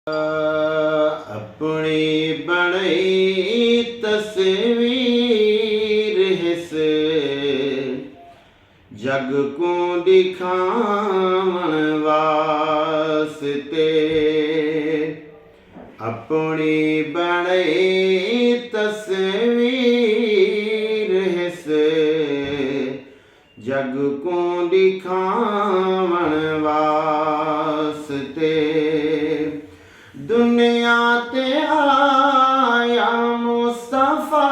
अपनी बणई तस्वीर हिस जग को दिखावन वास्ते। अपनी बणई तस्वीर हिस जग को दिखावन वास्ते। दुनिया ते आया मुस्तफा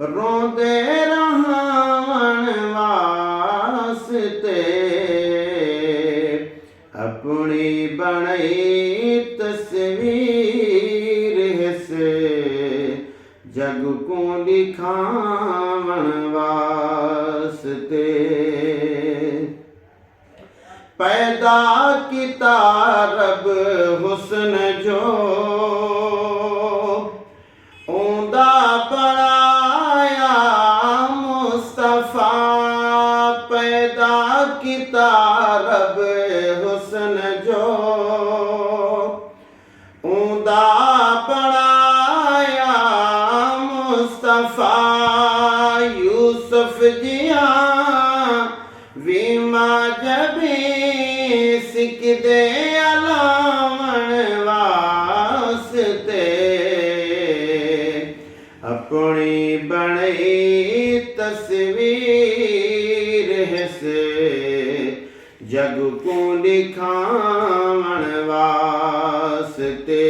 रोंदे रहन वास्ते। अपनी बणई तस्वीर हिस जग को दिखावन वास्ते। पैदा किता रब हुस्न जो ओंदा बनाया मुस्तफा। पैदा किता रब हुस्न जो ओंदा बनाया मुस्तफा। यूसुफ जिया वीमा जबी सिकदे अलावन वास्ते। अपनी बणई तस्वीर हिस जग को दिखावन वास्ते।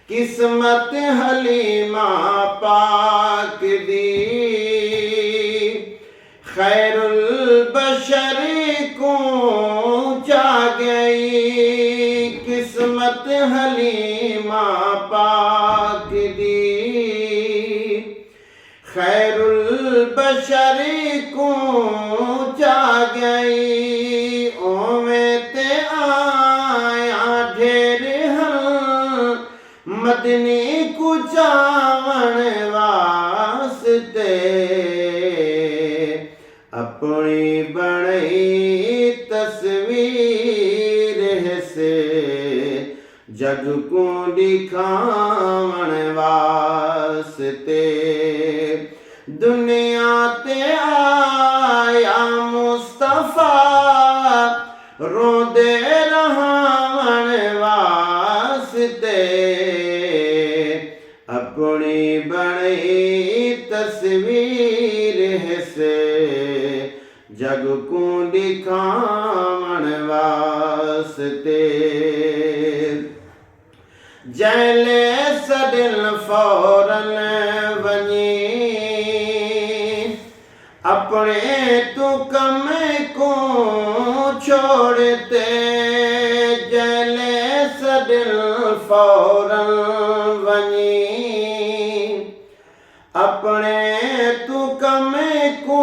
किस्मत हलीमा पाक दी खैरुल बशर को जा गई। किस्मत हलीमा पाक दी खैरुल बशर को जा गई। ओमे ते आया ढेर मदनी कुचावन वास्ते। अपनी बणई तस्वीर हिस जग को दिखावन वास्ते। दुनिया ते आया मुस्तफा रोंदे रहन वास्ते। अपनी बणई तस्वीर हिस जग को दिखावन वास्ते। जैले सदिल फौरन वनी अपने तू कम को छोड़ते। जैले सदिल फौरन वनी अपने तू कम को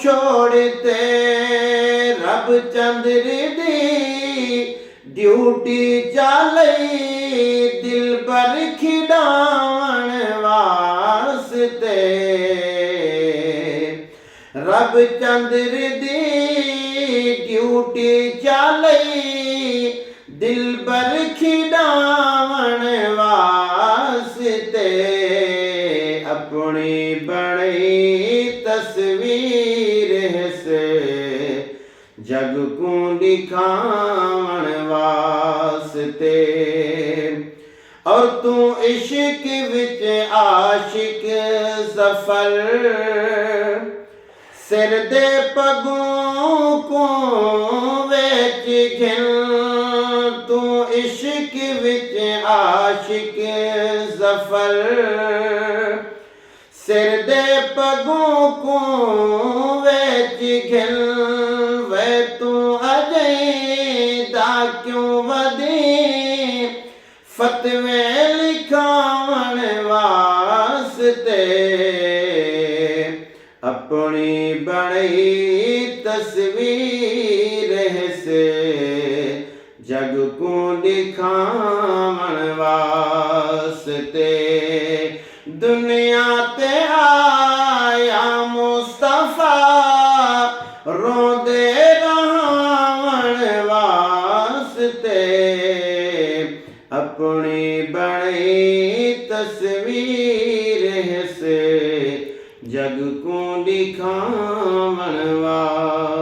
छोड़ते। रब चंद्र दी ड्यूटी चालई दिल पर खिडावन वास्ते। रब चंद्र दी ड्यूटी चालई दिल पर खिडावन वास्ते। अपनी बणई तस्वीर हिस जग को दिखावन वास्ते। और तू इश्क विच आशिक सफर सिर दे पगों को वेच खिल। तू इश्क विच आशिक सफर सिर दे पगों को वेच खिल। वे तू अजय दा क्यों वदी फतवे लिखावन वास्ते। अपनी बणई तस्वीर हिस जग को दिखावन वास्ते। दुनिया ते आया मुस्तफा रोंदे रहन वास्ते। वास्ते अपनी बड़ी तस्वीर से जग को दिखावन वास्ते।